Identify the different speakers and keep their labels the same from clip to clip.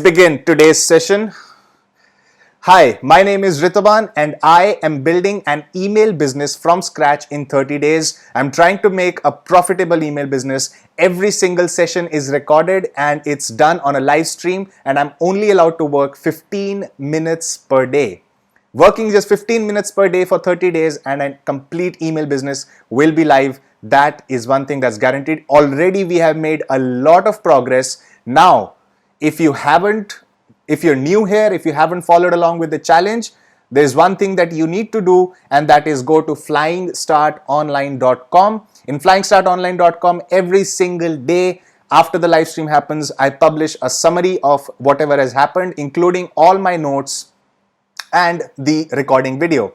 Speaker 1: Begin today's session. Hi, my name is Ritaban and I am building an email business from scratch in 30 days. I'm trying to make a profitable email business. Every single session is recorded and it's done on a live stream, and I'm only allowed to work 15 minutes per day. Working just 15 minutes per day for 30 days and a complete email business will be live. That is one thing that's guaranteed. Already we have made a lot of progress. Now, if you're new here, if you haven't followed along with the challenge, there's one thing that you need to do, and that is go to flyingstartonline.com. In flyingstartonline.com, every single day after the live stream happens, I publish a summary of whatever has happened, including all my notes and the recording video.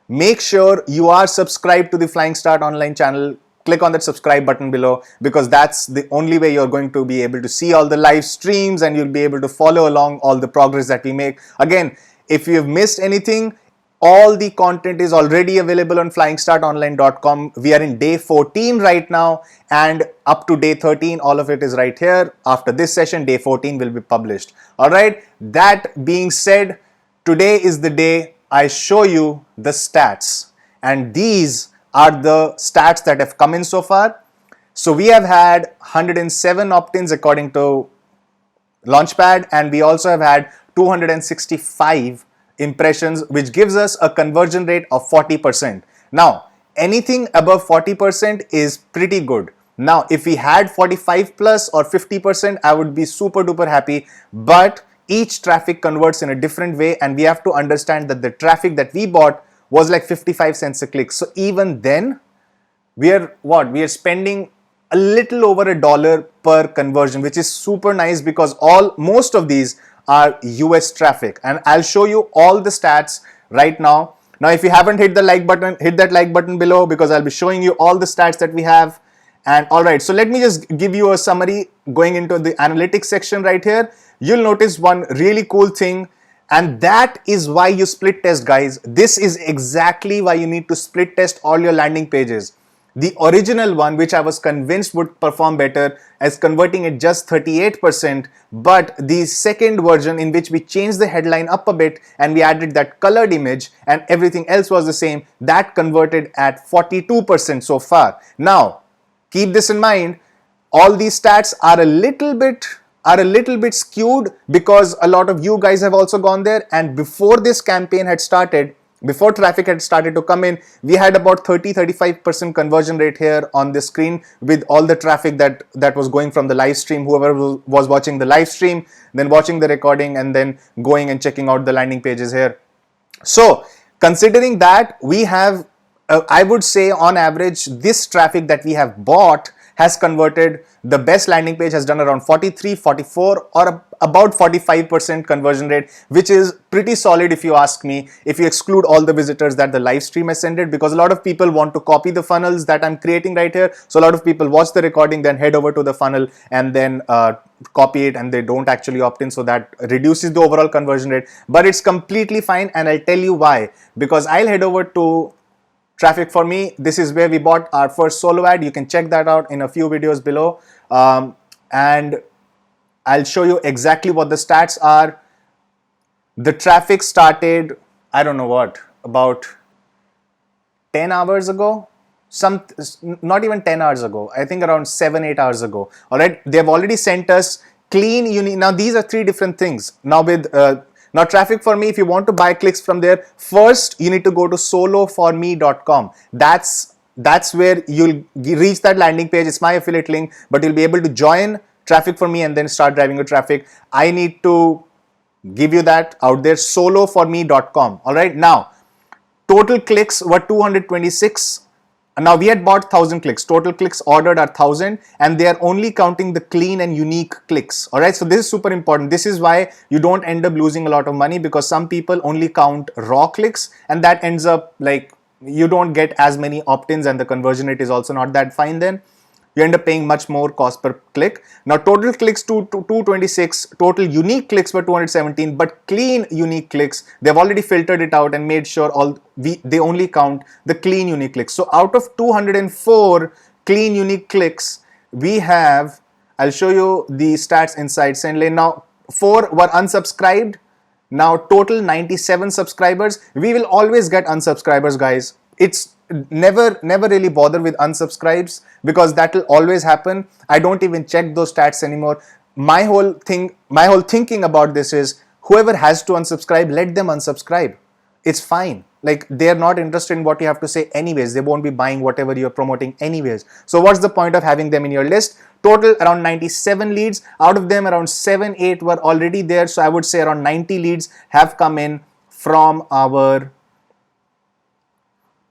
Speaker 1: Make sure you are subscribed to the Flying Start Online channel. Click on that subscribe button below, because that's the only way you're going to be able to see all the live streams and you'll be able to follow along all the progress that we make. Again, if you've missed anything, all the content is already available on flyingstartonline.com. We are in day 14 right now, and up to day 13, all of it is right here. After this session, day 14 will be published. All right. That being said, today is the day I show you the stats, and these are the stats that have come in so far. So we have had 107 opt-ins according to Launchpad, and we also have had 265 impressions, which gives us a conversion rate of 40%. Now, anything above 40% is pretty good. Now, if we had 45 plus or 50%, I would be super duper happy, but each traffic converts in a different way, and we have to understand that the traffic that we bought was like 55 cents a click. So even then, we are spending a little over $1 per conversion, which is super nice, because most of these are US traffic, and I'll show you all the stats right now. Now, if you haven't hit the like button, hit that like button below, because I'll be showing you all the stats that we have. And all right, so let me just give you a summary going into the analytics section right here. You'll notice one really cool thing, and that is why you split test, guys. This is exactly why you need to split test all your landing pages. The original one, which I was convinced would perform better, is converting at just 38%, but the second version, in which we changed the headline up a bit and we added that colored image and everything else was the same, that converted at 42% so far. Now, keep this in mind, all these stats are a little bit skewed because a lot of you guys have also gone there, and before this campaign had started, before traffic had started to come in, we had about 30-35% conversion rate here on the screen with all the traffic that was going from the live stream, whoever was watching the live stream, then watching the recording, and then going and checking out the landing pages here. So considering that, we have I would say on average, this traffic that we have bought has converted. The best landing page has done around 43, 44 or about 45% conversion rate, which is pretty solid if you ask me, if you exclude all the visitors that the live stream has sent, because a lot of people want to copy the funnels that I'm creating right here. So a lot of people watch the recording, then head over to the funnel and then copy it, and they don't actually opt in, so that reduces the overall conversion rate. But it's completely fine, and I'll tell you why, because I'll head over to Traffic for Me. This is where we bought our first solo ad. You can check that out in a few videos below, and I'll show you exactly what the stats are. The traffic started, I don't know what, about 10 hours ago, not even 10 hours ago, I think around 7-8 hours ago. All right, they've already sent us clean unique. Now these are three different things. Now with now Traffic for Me, if you want to buy clicks from there, first you need to go to soloforme.com. That's where you'll reach that landing page. It's my affiliate link, but you'll be able to join Traffic for Me and then start driving your traffic. I need to give you that out there, soloforme.com. All right, now total clicks were 226. Now we had bought 1,000 clicks. Total clicks ordered are 1,000, and they are only counting the clean and unique clicks. All right, so this is super important. This is why you don't end up losing a lot of money, because some people only count raw clicks, and that ends up like you don't get as many opt-ins, and the conversion rate is also not that fine. Then you end up paying much more cost per click. Now total clicks to 226, total unique clicks were 217, but clean unique clicks, they've already filtered it out and made sure they only count the clean unique clicks. So out of 204 clean unique clicks, we have, I'll show you the stats inside SendLane. Now 4 were unsubscribed. Now total 97 subscribers. We will always get unsubscribers, guys. It's never really bother with unsubscribes because that will always happen. I don't even check those stats anymore. My whole thinking about this is whoever has to unsubscribe, let them unsubscribe. It's fine. Like, they're not interested in what you have to say anyways. They won't be buying whatever you're promoting anyways. So what's the point of having them in your list? Total around 97 leads. Out of them, around 7-8 were already there. So I would say around 90 leads have come in from our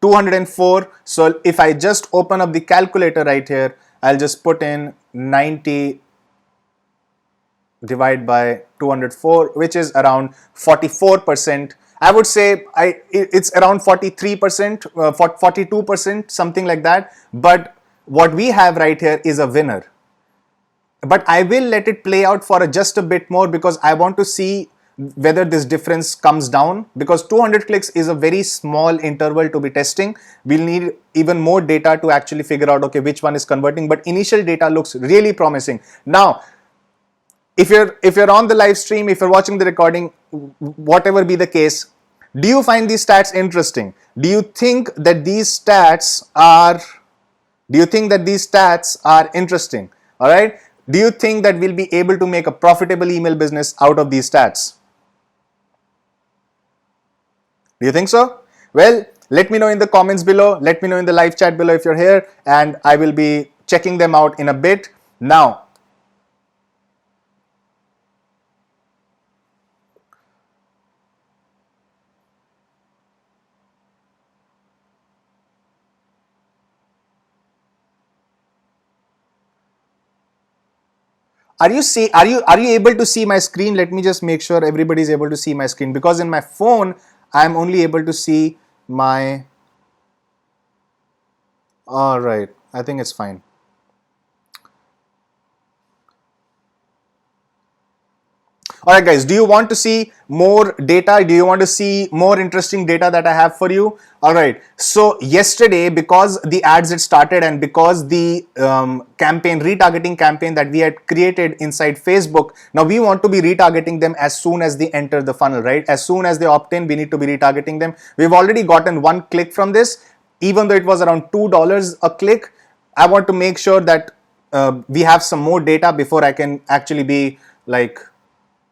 Speaker 1: 204. So if I just open up the calculator right here, I'll just put in 90 divide by 204, which is around 44%. I would say it's around 43%, 42%, something like that. But what we have right here is a winner. But I will let it play out for just a bit more because I want to see whether this difference comes down, because 200 clicks is a very small interval to be testing. We'll need even more data to actually figure out, okay, which one is converting. But initial data looks really promising. Now, if you're on the live stream, if you're watching the recording, whatever be the case, do you find these stats interesting? Do you think that these stats are interesting? All right. Do you think that we'll be able to make a profitable email business out of these stats? Do you think so? Well, let me know in the comments below. Let me know in the live chat below if you're here, and I will be checking them out in a bit. Now, are you able to see my screen? Let me just make sure everybody is able to see my screen, because in my phone I'm only able to see my. All right, I think it's fine. All right, guys, do you want to see more data? Do you want to see more interesting data that I have for you? All right. So yesterday, because the ads had started and because the retargeting campaign that we had created inside Facebook, now we want to be retargeting them as soon as they enter the funnel, right? As soon as they opt in, we need to be retargeting them. We've already gotten 1 click from this, even though it was around $2 a click. I want to make sure that we have some more data before I can actually be like,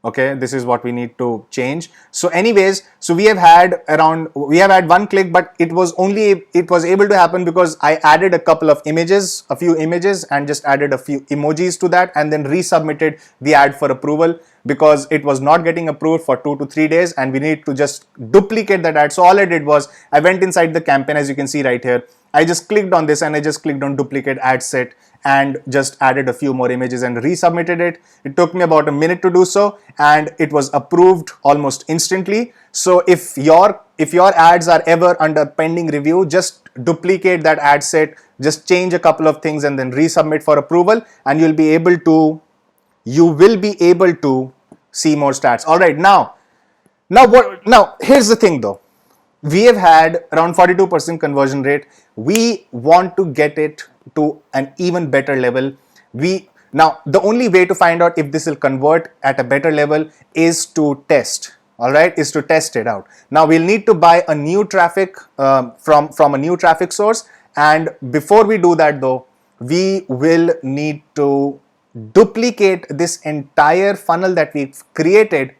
Speaker 1: okay, this is what we need to change. So anyways, so we have had 1 click, but it was able to happen because I added a few images and just added a few emojis to that, and then resubmitted the ad for approval because it was not getting approved for 2 to 3 days, and we need to just duplicate that ad. So all I did was I went inside the campaign, as you can see right here. I just clicked on this and I just clicked on duplicate ad set and just added a few more images and resubmitted it. It took me about a minute to do so, and it was approved almost instantly. So if your ads are ever under pending review, just duplicate that ad set, just change a couple of things and then resubmit for approval, and you will be able to see more stats. All right, now here's the thing though. We have had around 42% conversion rate. We want to get it to an even better level. Now, the only way to find out if this will convert at a better level is to test. All right, is to test it out. Now, we'll need to buy a new traffic from a new traffic source. And before we do that though, we will need to duplicate this entire funnel that we've created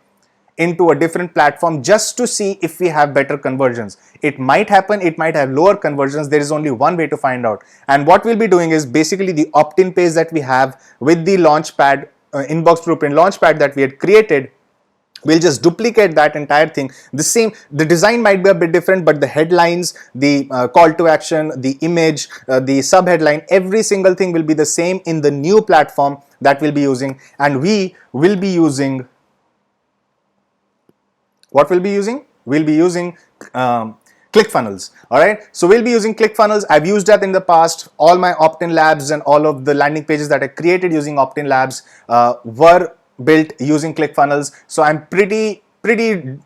Speaker 1: into a different platform just to see if we have better conversions. It might happen, it might have lower conversions. There is only one way to find out. And what we'll be doing is basically the opt-in page that we have with the Launchpad, inbox blueprint Launchpad that we had created. We'll just duplicate that entire thing. The design might be a bit different, but the headlines, the call to action, the image, the sub headline, every single thing will be the same in the new platform that we'll be using. And we will be using, what we'll be using? We'll be using ClickFunnels. All right. So we'll be using ClickFunnels. I've used that in the past. All my opt-in labs and all of the landing pages that I created using opt-in labs were built using ClickFunnels. So I'm pretty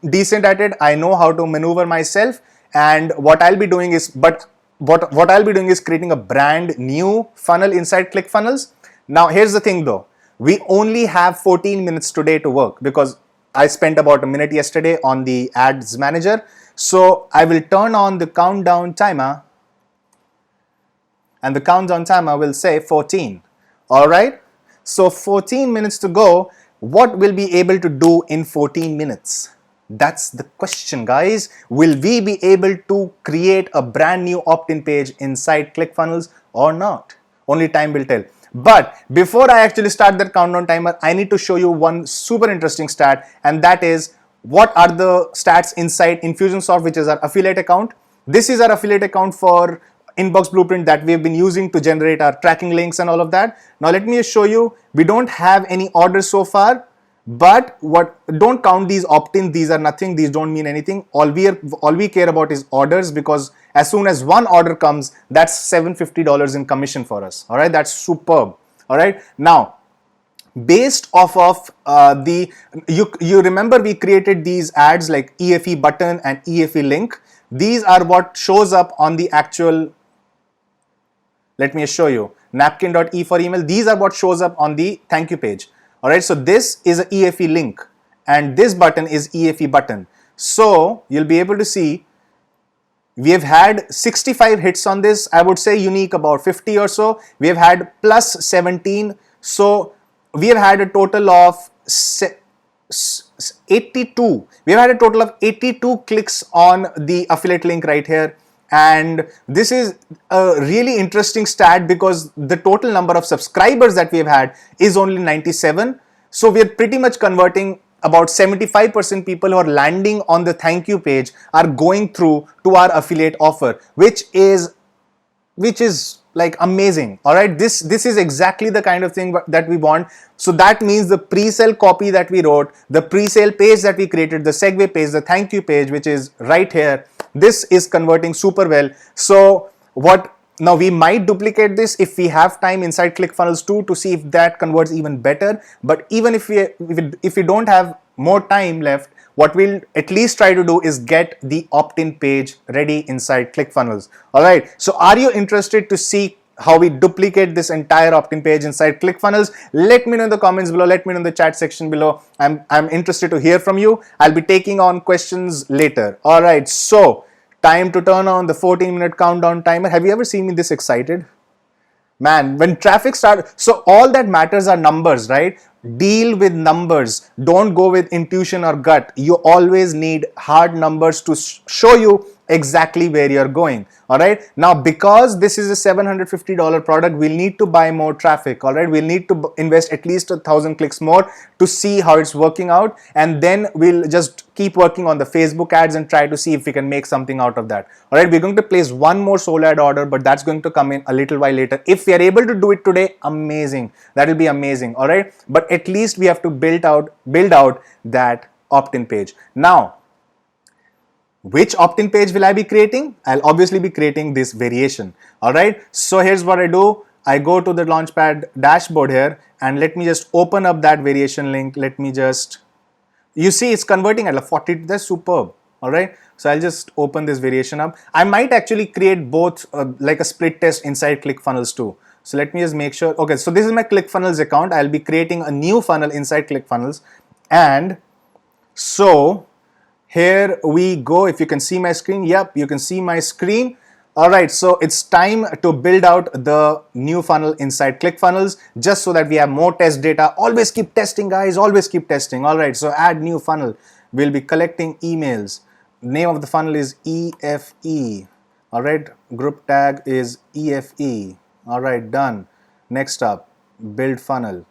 Speaker 1: decent at it. I know how to maneuver myself. And what I'll be doing is, what I'll be doing is creating a brand new funnel inside ClickFunnels. Now here's the thing though. We only have 14 minutes today to work because I spent about a minute yesterday on the ads manager. So I will turn on the countdown timer, and the countdown timer will say 14. All right. So 14 minutes to go. What will be able to do in 14 minutes? That's the question, guys. Will we be able to create a brand new opt-in page inside ClickFunnels or not? Only time will tell. But before I actually start that countdown timer, I need to show you one super interesting stat, and that is what are the stats inside Infusionsoft, which is our affiliate account. This is our affiliate account for Inbox Blueprint that we have been using to generate our tracking links and all of that. Now let me just show you, we don't have any orders so far, but don't count these opt-ins. These are nothing. These don't mean anything. All we care about is orders, because as soon as one order comes, that's $750 in commission for us. All right, that's superb. All right, now based off of you remember we created these ads like EFE button and EFE link. These are what shows up on the actual. Let me show you. Napkin.e for email. These are what shows up on the thank you page. All right. So this is an EFE link, and this button is EFE button. So you'll be able to see we have had 65 hits on this. I would say unique about 50 or so. We have had plus 17. So we have had a total of 82. We have had a total of 82 clicks on the affiliate link right here. And this is a really interesting stat because the total number of subscribers that we have had is only 97. So we are pretty much converting about 75% people who are landing on the thank you page are going through to our affiliate offer, which is like amazing. All right, this is exactly the kind of thing that we want. So that means the pre-sale copy that we wrote, the pre-sale page that we created, the segue page, the thank you page, which is right here, this is converting super well. So now we might duplicate this if we have time inside ClickFunnels 2 to see if that converts even better. But even if we don't have more time left, what we'll at least try to do is get the opt-in page ready inside ClickFunnels. All right. So are you interested to see how we duplicate this entire opt-in page inside ClickFunnels? Let me know in the comments below. Let me know in the chat section below. I'm interested to hear from you. I'll be taking on questions later. All right. So time to turn on the 14-minute countdown timer. Have you ever seen me this excited? Man, when traffic starts, so all that matters are numbers, right? Deal with numbers. Don't go with intuition or gut. You always need hard numbers to show you exactly where you're going. All right. Now, because this is a $750 product, we'll need to buy more traffic. All right. We'll need to invest at least 1,000 clicks more to see how it's working out. And then we'll just keep working on the Facebook ads and try to see if we can make something out of that. All right. We're going to place one more solo ad order, but that's going to come in a little while later. If we are able to do it today, amazing. That will be amazing. All right. But at least we have to build out that opt-in page. Now, which opt-in page will I be creating? I'll obviously be creating this variation. All right. So here's what I do. I go to the Launchpad dashboard here, and let me just open up that variation link. Let me just, you see it's converting at a 40. That's superb. All right. So I'll just open this variation up. I might actually create both like a split test inside ClickFunnels too. So let me just make sure. Okay. So this is my ClickFunnels account. I'll be creating a new funnel inside ClickFunnels. And so here we go. If you can see my screen, yep, you can see my screen. All right, so it's time to build out the new funnel inside ClickFunnels just so that we have more test data. Always keep testing, guys. Always keep testing. All right, so add new funnel. We'll be collecting emails. Name of the funnel is EFE. All right, group tag is EFE. All right, done. Next up, build funnel.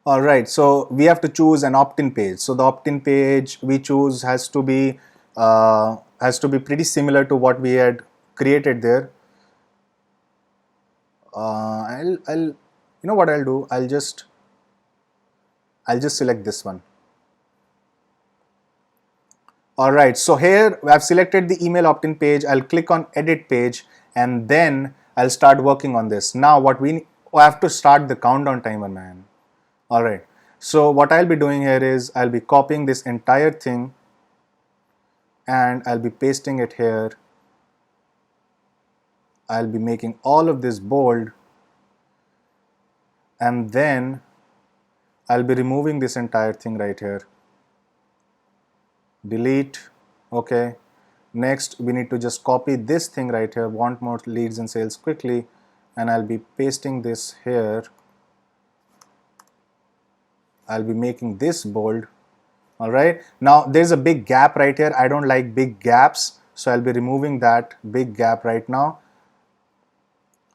Speaker 1: All right, so we have to choose an opt-in page. So the opt-in page we choose has to be pretty similar to what we had created there. You know what I'll do? I'll just select this one. All right, so here I've selected the email opt-in page. I'll click on edit page, and then I'll start working on this. Now I have to start the countdown timer, man. All right, so what I'll be doing here is I'll be copying this entire thing and I'll be pasting it here. I'll be making all of this bold and then I'll be removing this entire thing right here. Delete. Okay. Next, we need to just copy this thing right here, want more leads and sales quickly, and I'll be pasting this here. I'll be making this bold. All right. Now there's a big gap right here. I don't like big gaps, so I'll be removing that big gap right now.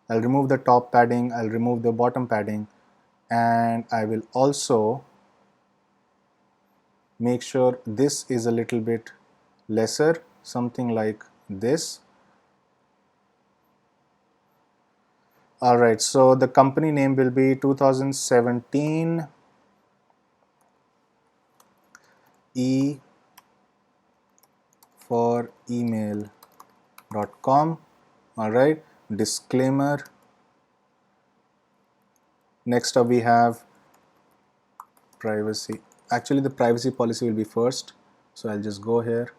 Speaker 1: I'll remove the top padding, I'll remove the bottom padding, and I will also make sure this is a little bit lesser, something like this. All right, so the company name will be 2017 E for email.com. All right, disclaimer. Next up we have privacy. Actually the privacy policy will be first, so I'll just go here.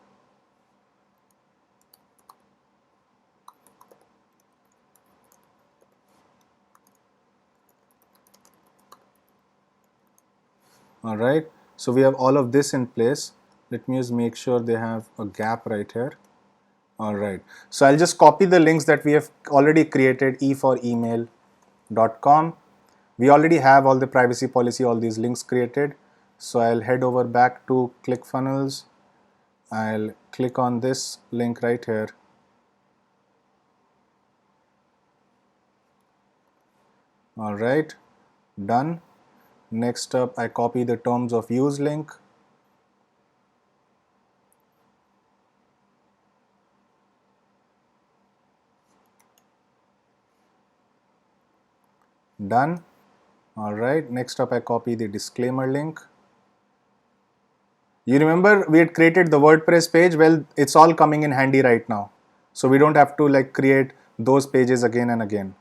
Speaker 1: All right, so we have all of this in place. Let me just make sure they have a gap right here. All right, so I'll just copy the links that we have already created, e4email.com. We already have all the privacy policy, all these links created. So I'll head over back to ClickFunnels. I'll click on this link right here. All right, done. Next up, I copy the terms of use link. Done. All right, next up I copy the disclaimer link. You remember we had created the WordPress page? Well, it's all coming in handy right now. So we don't have to like create those pages again and again.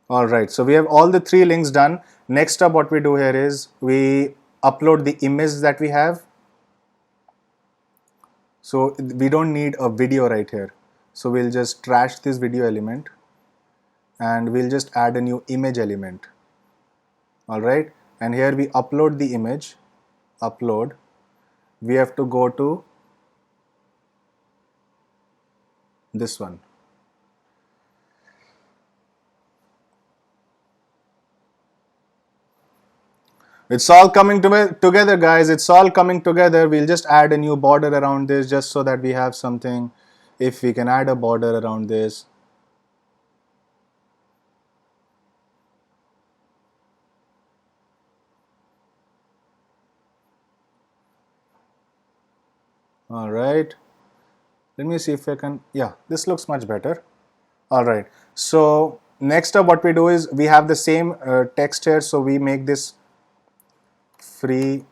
Speaker 1: All right, so we have all the three links done. Next up, what we do here is we upload the image that we have. So we don't need a video right here. So we'll just trash this video element and we'll just add a new image element. All right, and here we upload the image, upload. We have to go to this one. It's all coming together, guys. It's all coming together. We'll just add a new border around this just so that we have something. If we can add a border around this. All right. Let me see if I can. Yeah, this looks much better. All right. So next up, what we do is we have the same text here. So we make this free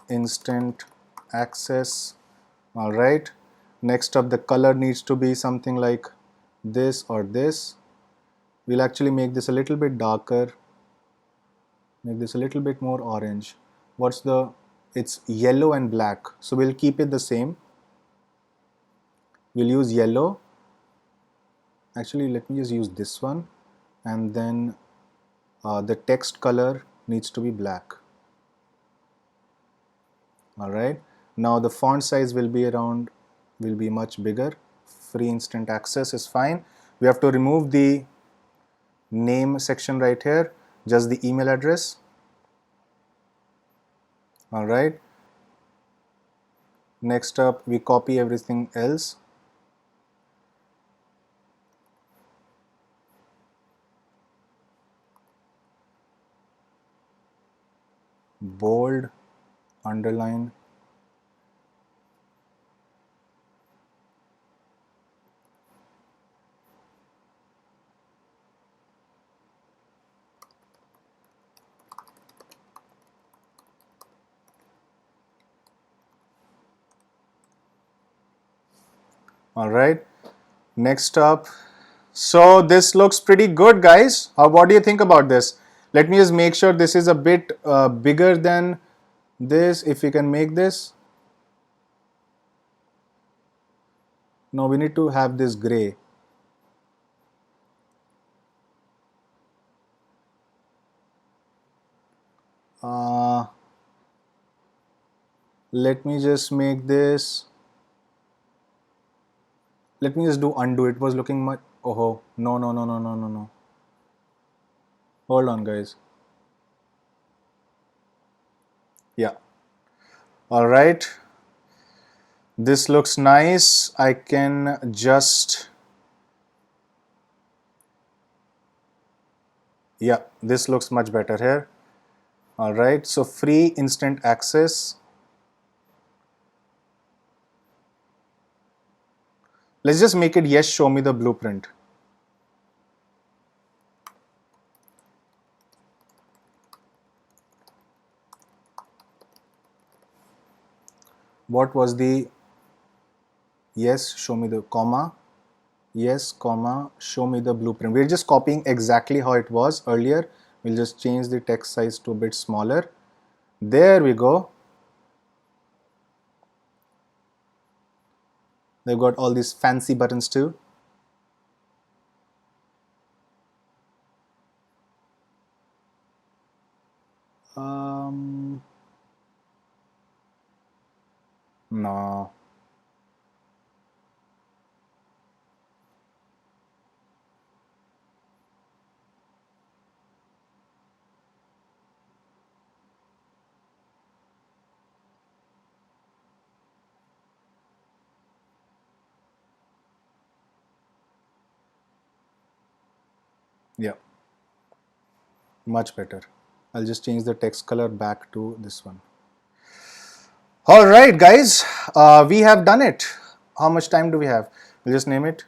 Speaker 1: instant access. All right, next up the color needs to be something like this or this. We'll actually make this a little bit darker, make this a little bit more orange. It's yellow and black, so we'll keep it the same. We'll use yellow. Actually, let me just use this one, and then the text color needs to be black. All right, now the font size will be much bigger. Free instant access is fine. We have to remove the name section right here, just the email address. All right, next up we copy everything else. Bold, underline. All right, next up. So this looks pretty good, guys. What do you think about this? Let me just make sure this is a bit bigger than this. If we can make this. No, we need to have this gray. Let me just make this. Let me just do undo. It was looking much. Oh, no, no, no, no, no, no, no. Hold on, guys. Yeah. All right. This looks nice. I can just. Yeah, this looks much better here. All right. So free instant access. Let's just make it yes, show me the blueprint. What was the yes, show me the comma, yes, comma, show me the blueprint. We're just copying exactly how it was earlier. We'll just change the text size to a bit smaller. There we go. They've got all these fancy buttons too. No. Yeah, much better. I'll just change the text color back to this one. All right, guys, we have done it. How much time do we have? We'll just name it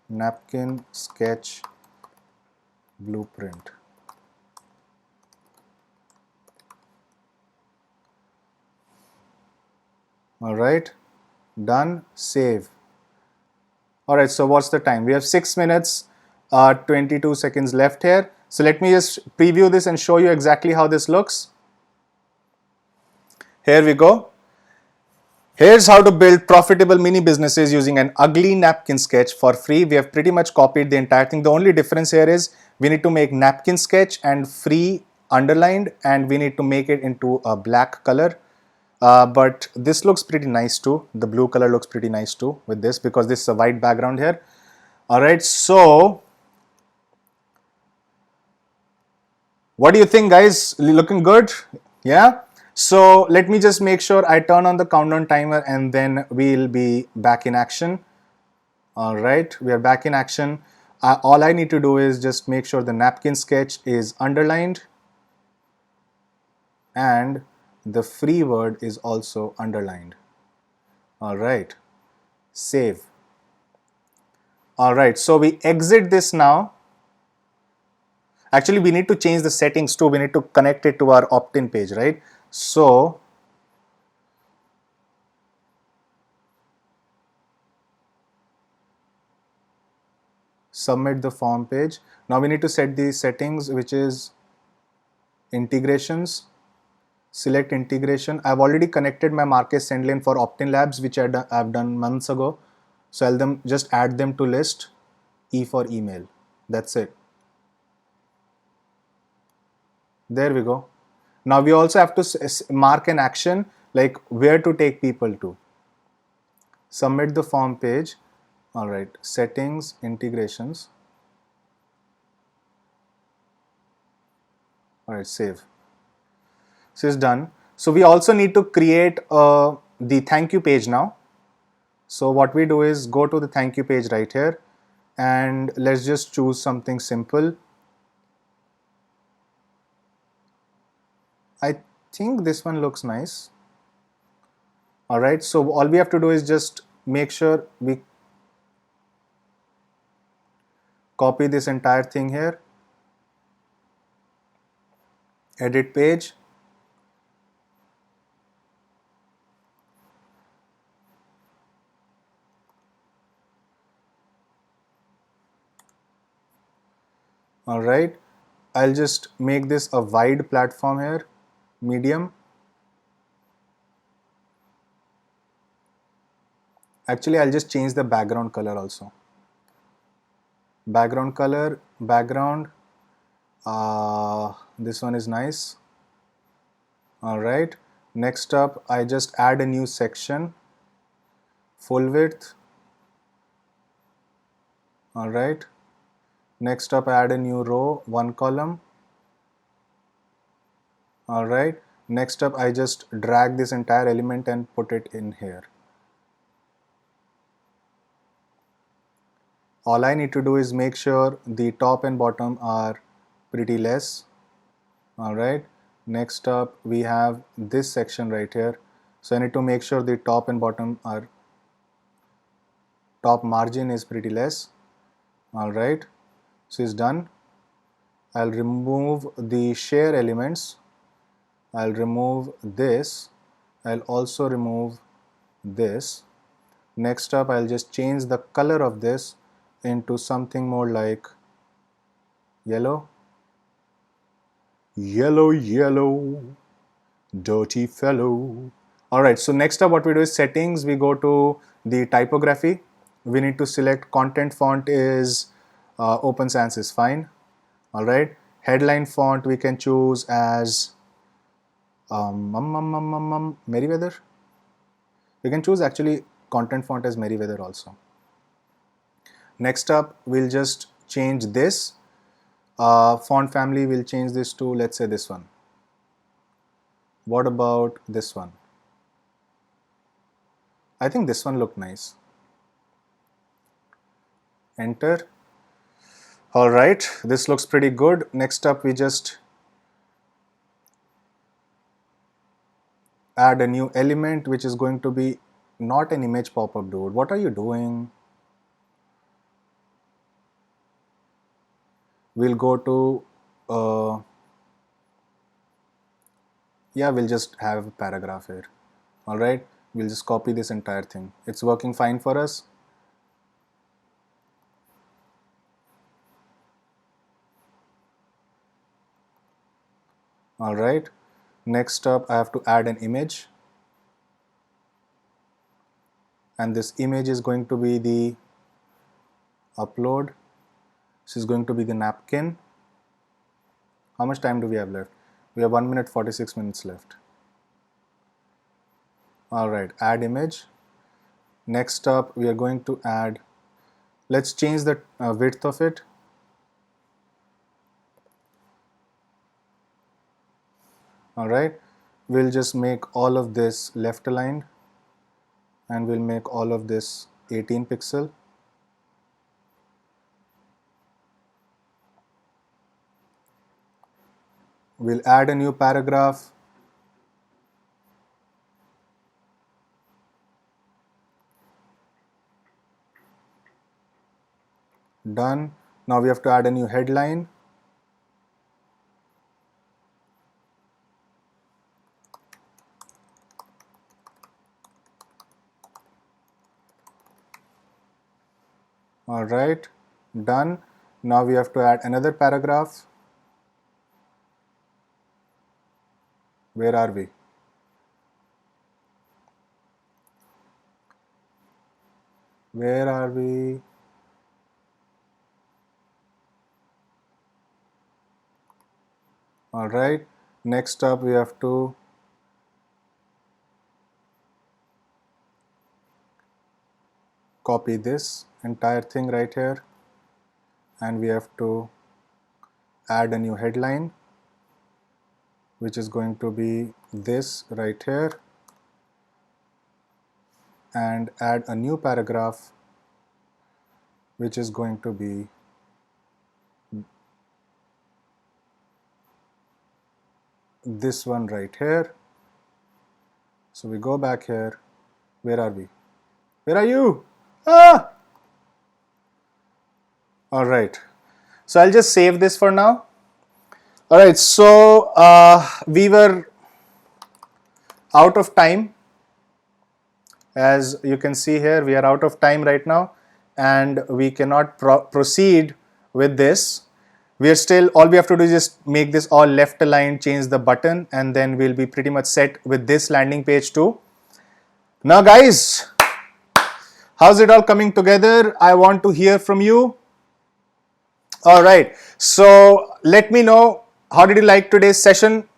Speaker 1: napkin sketch blueprint. All right, done, save. All right, so what's the time? We have 6 minutes, 22 seconds left here. So let me just preview this and show you exactly how this looks. Here we go. Here's how to build profitable mini businesses using an ugly napkin sketch for free. We have pretty much copied the entire thing. The only difference here is we need to make napkin sketch and free underlined, and we need to make it into a black color. But this looks pretty nice too. The blue color looks pretty nice too with this because this is a white background here. All right, so what do you think, guys? Looking good? Yeah. So let me just make sure I turn on the countdown timer and then we'll be back in action. All right, we are back in action. All I need to do is just make sure the napkin sketch is underlined and the free word is also underlined. All right, save. All right, so we exit this now. Actually, we need to change the settings too. We need to connect it to our opt-in page, right? So submit the form page. Now we need to set these settings, which is integrations. Select integration. I've already connected my Marquez send lane for Optin Labs, which I've done months ago. So I'll just add them to list. E for email. That's it. There we go. Now we also have to mark an action like where to take people to. Submit the form page. All right. Settings, integrations. All right. Save. So it's done. So we also need to create the thank you page now. So what we do is go to the thank you page right here and let's just choose something simple. I think this one looks nice. All right, so all we have to do is just make sure we copy this entire thing here, edit page, All right, I'll just make this a wide platform here, medium. Actually, I'll just change the background color also. Background color, background, this one is nice. All right, next up I just add a new section, full width. All right, next up I add a new row, one column. All right, next up I just drag this entire element and put it in here. All I need to do is make sure the top and bottom are pretty less. All right, next up we have this section right here, so I need to make sure the top and bottom are, top margin is pretty less. All right, so it's done. I'll remove the share elements, I'll remove this, I'll also remove this. Next up I'll just change the color of this into something more like yellow. Yellow, dirty fellow. All right, so next up what we do is settings. We go to the typography. We need to select content font is Open Sans is fine. All right, headline font we can choose as Merriweather. We can choose actually content font as Merriweather also. Next up we'll just change this font family. We'll change this to, let's say, this one. What about this one? I think this one looked nice. Enter. All right, this looks pretty good. Next up we just add a new element which is going to be not an image pop-up, dude. What are you doing? We'll go to yeah, we'll just have a paragraph here. All right, we'll just copy this entire thing. It's working fine for us. All right, next up I have to add an image, and this image is going to be the upload. This is going to be the napkin. How much time do we have left? We have 1 minute 46 minutes left. All right, add image. Next up we are going to add, let's change the width of it. All right, we'll just make all of this left aligned, and we'll make all of this 18 pixel. We'll add a new paragraph. Done. Now we have to add a new headline. All right, done. Now we have to add another paragraph. Where are we? Where are we? All right, next up we have to copy this entire thing right here, and we have to add a new headline which is going to be this right here, and add a new paragraph which is going to be this one right here. So we go back here. Where are we? Where are you? Ah! All right, so I'll just save this for now. All right, so we were out of time. As you can see here, we are out of time right now, and we cannot proceed with this. we are still, all we have to do is just make this all left aligned, change the button, and then we'll be pretty much set with this landing page too. Now guys, how's it all coming together? I want to hear from you. All right, so let me know, how did you like today's session?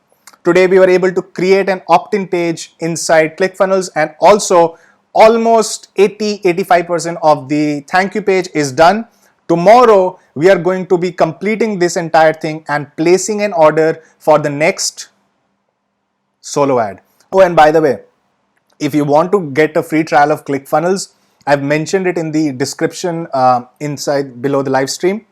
Speaker 1: Today we were able to create an opt-in page inside ClickFunnels, and also almost 80-85% of the thank you page is done. Tomorrow we are going to be completing this entire thing and placing an order for the next solo ad. Oh, and by the way, if you want to get a free trial of ClickFunnels, I've mentioned it in the description inside below the live stream.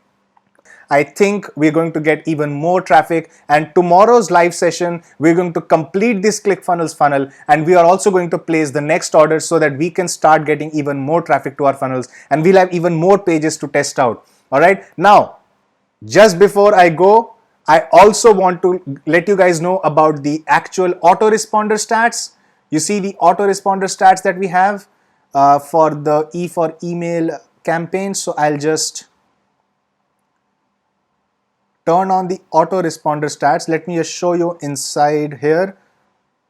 Speaker 1: I think we're going to get even more traffic, and tomorrow's live session we're going to complete this ClickFunnels funnel, and we are also going to place the next order so that we can start getting even more traffic to our funnels, and we'll have even more pages to test out. All right, now just before I go, I also want to let you guys know about the actual autoresponder stats. You see the autoresponder stats that we have for the E for email campaign. So I'll just turn on the autoresponder stats. Let me just show you inside here.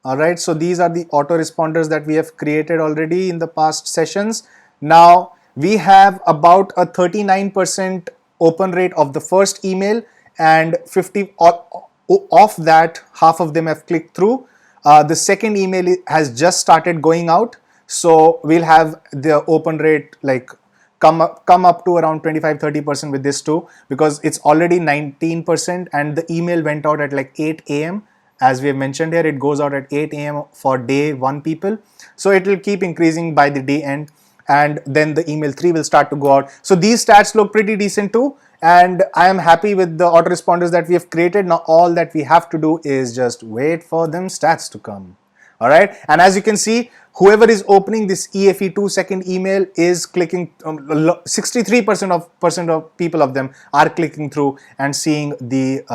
Speaker 1: All right, so these are the autoresponders that we have created already in the past sessions. Now we have about a 39% open rate of the first email, and 50 of that, half of them have clicked through. The second email has just started going out, so we'll have the open rate like come up to around 25-30% with this too, because it's already 19% and the email went out at like 8 a.m. As we have mentioned here, it goes out at 8 a.m. for day 1 people. So it will keep increasing by the day end, and then the email 3 will start to go out. So these stats look pretty decent too, and I am happy with the autoresponders that we have created. Now all that we have to do is just wait for them stats to come. All right, and as you can see, whoever is opening this EFE 2-second email is clicking. 63% of people of them are clicking through and seeing the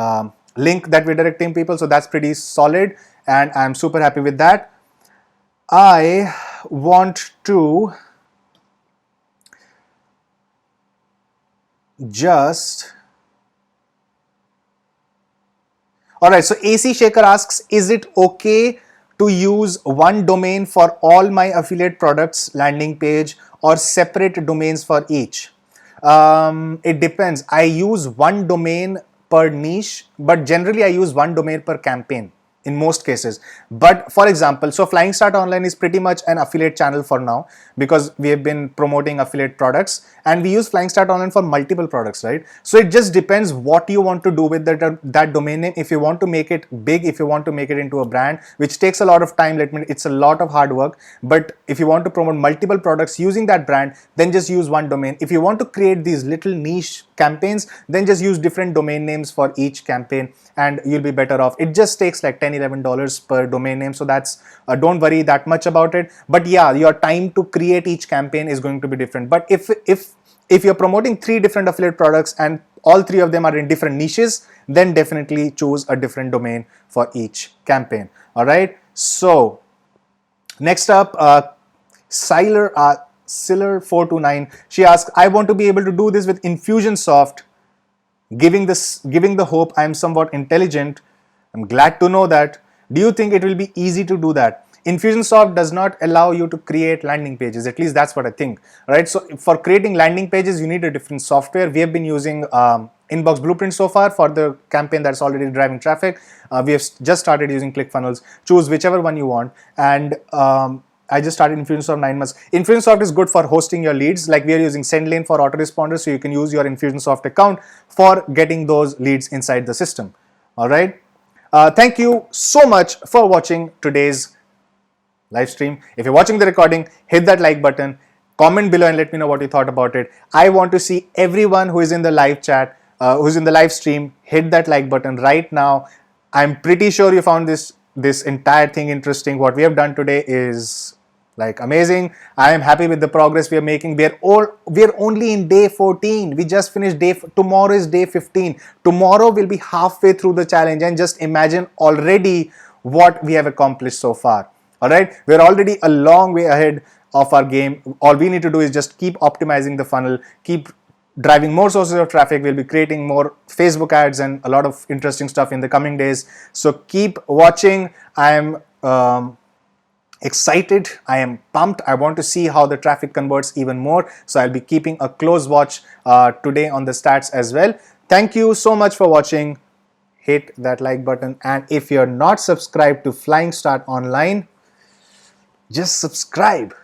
Speaker 1: link that we're directing people. So that's pretty solid, and I'm super happy with that. I want to just. All right, so AC Shaker asks, is it okay to use one domain for all my affiliate products landing page, or separate domains for each? It depends. I use one domain per niche, but generally I use one domain per campaign in most cases. But for example, so Flying Start Online is pretty much an affiliate channel for now, because we have been promoting affiliate products, and we use Flying Start Online for multiple products, right? So it just depends what you want to do with that domain name. If you want to make it big, if you want to make it into a brand, which takes a lot of time, it's a lot of hard work. But if you want to promote multiple products using that brand, then just use one domain. If you want to create these little niche campaigns, then just use different domain names for each campaign, and you'll be better off. It just takes like $10-11 per domain name, so that's don't worry that much about it. But yeah, your time to create each campaign is going to be different. But if you're promoting 3 different affiliate products and all 3 of them are in different niches, then definitely choose a different domain for each campaign. All right, so next up, Siller429, she asks, I want to be able to do this with Infusionsoft, giving the hope I am somewhat intelligent. I'm glad to know that. Do you think it will be easy to do that? Infusionsoft does not allow you to create landing pages. At least that's what I think, right? So for creating landing pages, you need a different software. We have been using Inbox Blueprint so far for the campaign that's already driving traffic. We have just started using ClickFunnels. Choose whichever one you want. And I just started Infusionsoft 9 months. Infusionsoft is good for hosting your leads. Like we are using SendLane for autoresponders, so you can use your Infusionsoft account for getting those leads inside the system. All right. Thank you so much for watching today's live stream. If you're watching the recording, hit that like button, comment below and let me know what you thought about it. I want to see everyone who is in the live chat, who's in the live stream, hit that like button right now. I'm pretty sure you found this entire thing interesting. What we have done today is like amazing. I am happy with the progress we are making. We're only in day 14. We just finished tomorrow is day 15. Tomorrow we'll be halfway through the challenge, and just imagine already what we have accomplished so far. All right, we're already a long way ahead of our game. All we need to do is just keep optimizing the funnel, keep driving more sources of traffic. We'll be creating more Facebook ads and a lot of interesting stuff in the coming days. So keep watching. I am excited. I am pumped. I want to see how the traffic converts even more. So I'll be keeping a close watch today on the stats as well. Thank you so much for watching. Hit that like button. And if you're not subscribed to Flying Start Online, just subscribe.